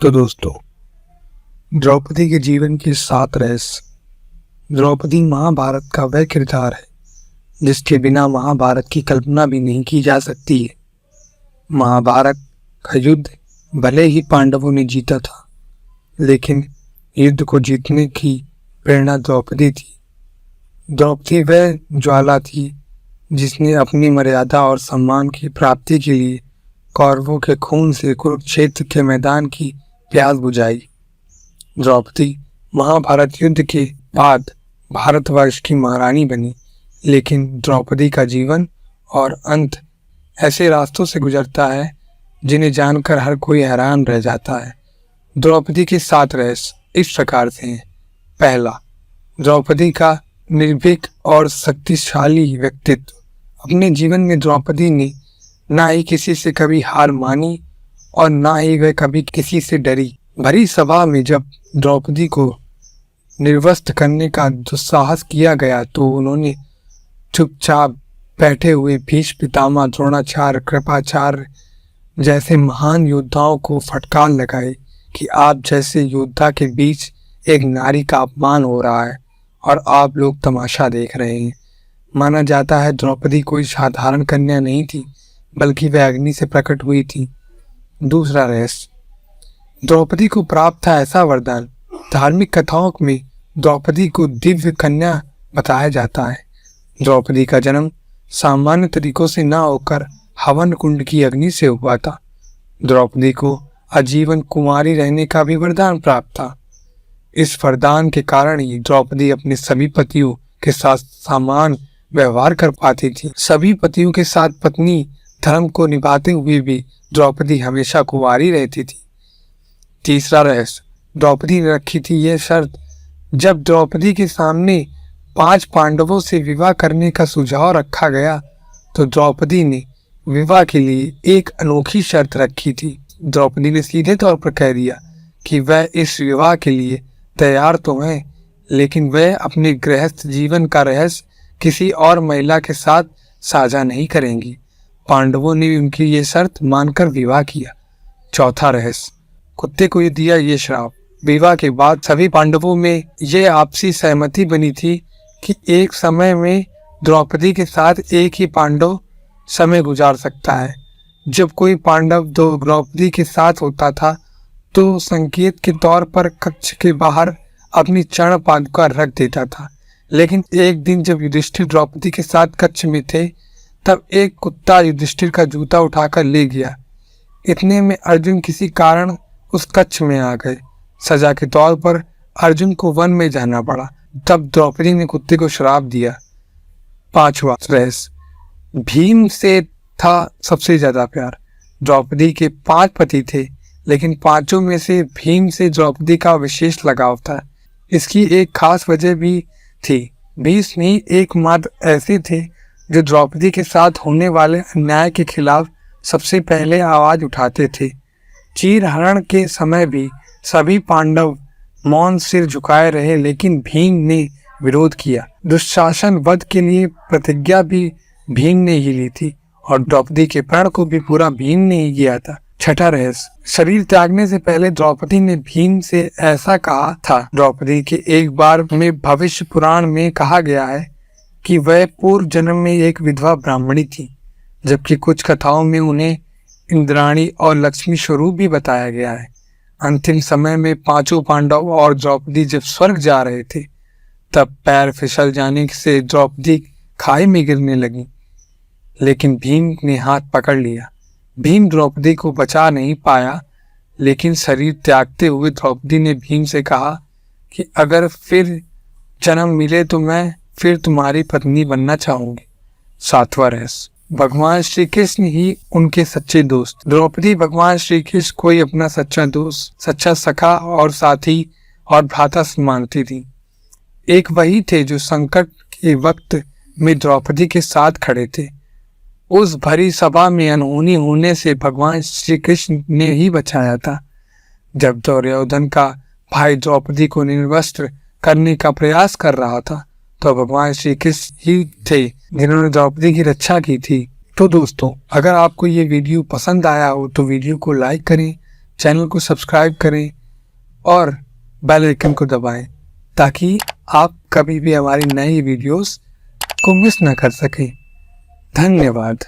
तो दोस्तों, द्रौपदी के जीवन के 7 रहस्य। द्रौपदी महाभारत का वह किरदार है जिसके बिना महाभारत की कल्पना भी नहीं की जा सकती है। महाभारत का युद्ध भले ही पांडवों ने जीता था, लेकिन युद्ध को जीतने की प्रेरणा द्रौपदी थी। द्रौपदी वह ज्वाला थी जिसने अपनी मर्यादा और सम्मान की प्राप्ति के लिए कौरवों के खून से कुरुक्षेत्र के मैदान की प्यास बुझाई। द्रौपदी महाभारत युद्ध के बाद भारतवर्ष की महारानी बनी, लेकिन द्रौपदी का जीवन और अंत ऐसे रास्तों से गुजरता है जिन्हें जानकर हर कोई हैरान रह जाता है। द्रौपदी के 7 रहस्य इस प्रकार से हैं। पहला, द्रौपदी का निर्भीक और शक्तिशाली व्यक्तित्व। अपने जीवन में द्रौपदी ने ना ही किसी से कभी हार मानी और ना ही वह कभी किसी से डरी। भरी सभा में जब द्रौपदी को निर्वस्त्र करने का दुस्साहस किया गया तो उन्होंने चुपचाप बैठे हुए भीष्म पितामह, द्रोणाचार्य, कृपाचार्य जैसे महान योद्धाओं को फटकार लगाई कि आप जैसे योद्धा के बीच एक नारी का अपमान हो रहा है और आप लोग तमाशा देख रहे हैं। माना जाता है द्रौपदी कोई साधारण कन्या नहीं थी, बल्कि वह अग्नि से प्रकट हुई थी। दूसरा रहस्य, द्रौपदी को प्राप्त था ऐसा वरदान। धार्मिक कथाओं में द्रौपदी को दिव्य कन्या बताया जाता है। द्रौपदी का जन्म सामान्य तरीकों से न होकर हवन कुंड की अग्नि से हुआ था। द्रौपदी को आजीवन कुमारी रहने का भी वरदान प्राप्त था। इस वरदान के कारण ही द्रौपदी अपने सभी पतियों के साथ समान व्यवहार कर पाती थी। सभी पतियों के साथ पत्नी धर्म को निभाते हुए भी द्रौपदी हमेशा कुंवारी रहती थी। तीसरा रहस्य, द्रौपदी ने रखी थी यह शर्त। जब द्रौपदी के सामने 5 पांडवों से विवाह करने का सुझाव रखा गया तो द्रौपदी ने विवाह के लिए एक अनोखी शर्त रखी थी। द्रौपदी ने सीधे तौर पर कह दिया कि वह इस विवाह के लिए तैयार तो है, लेकिन वह अपने गृहस्थ जीवन का रहस्य किसी और महिला के साथ साझा नहीं करेंगी। पांडवों ने उनकी ये शर्त मानकर विवाह किया। चौथा रहस्य, कुत्ते को ये दिया ये श्राप। विवाह के बाद सभी पांडवों में ये आपसी सहमति बनी थी कि एक समय में द्रौपदी के साथ एक ही पांडव समय गुजार सकता है। जब कोई पांडव द्रौपदी के साथ होता था तो संकेत के तौर पर कक्ष के बाहर अपनी चरण पादुका रख देता था। लेकिन एक दिन जब युधिष्ठिर द्रौपदी के साथ कक्ष में थे तब एक कुत्ता युधिष्ठिर का जूता उठाकर ले गया। इतने में अर्जुन किसी कारण उस कक्ष में आ गए। सजा के तौर पर अर्जुन को वन में जाना पड़ा। तब द्रौपदी ने कुत्ते को श्राप दिया। 5वां रहस्य, भीम से था सबसे ज्यादा प्यार। द्रौपदी के 5 पति थे, लेकिन 5 में से भीम से द्रौपदी का विशेष लगाव था। इसकी एक खास वजह भी थी। भीष्म ही एकमात्र ऐसे थे जो द्रौपदी के साथ होने वाले अन्याय के खिलाफ सबसे पहले आवाज उठाते थे। चीरहरण के समय भी सभी पांडव मौन सिर झुकाए रहे, लेकिन भीम ने विरोध किया। दुशासन वध के लिए प्रतिज्ञा भी भीम ने ही ली थी और द्रौपदी के प्राण को भी पूरा भीम ने ही किया था। 6ठा रहस्य, शरीर त्यागने से पहले द्रौपदी ने भीम से ऐसा कहा था। द्रौपदी के एक बार में भविष्य पुराण में कहा गया है कि वह पूर्व जन्म में एक विधवा ब्राह्मणी थी, जबकि कुछ कथाओं में उन्हें इंद्राणी और लक्ष्मी स्वरूप भी बताया गया है। अंतिम समय में 5 पांडव और द्रौपदी जब स्वर्ग जा रहे थे तब पैर फिसल जाने से द्रौपदी खाई में गिरने लगी, लेकिन भीम ने हाथ पकड़ लिया। भीम द्रौपदी को बचा नहीं पाया, लेकिन शरीर त्यागते हुए द्रौपदी ने भीम से कहा कि अगर फिर जन्म मिले तो मैं फिर तुम्हारी पत्नी बनना चाहूंगी। 7वां रहस्य, भगवान श्री कृष्ण ही उनके सच्चे दोस्त। द्रौपदी भगवान श्री कृष्ण को ही अपना सच्चा दोस्त, सच्चा सखा और साथी और भ्राता मानती थी। एक वही थे जो संकट के वक्त में द्रौपदी के साथ खड़े थे। उस भरी सभा में अनहोनी होने से भगवान श्री कृष्ण ने ही बचाया था। जब दुर्योधन का भाई द्रौपदी को निर्वस्त्र करने का प्रयास कर रहा था तो भगवान श्री कृष्ण ही थे जिन्होंने द्रौपदी की रक्षा की थी। तो दोस्तों, अगर आपको ये वीडियो पसंद आया हो तो वीडियो को लाइक करें, चैनल को सब्सक्राइब करें और बेल आइकन को दबाएं ताकि आप कभी भी हमारी नई वीडियोस को मिस ना कर सकें। धन्यवाद।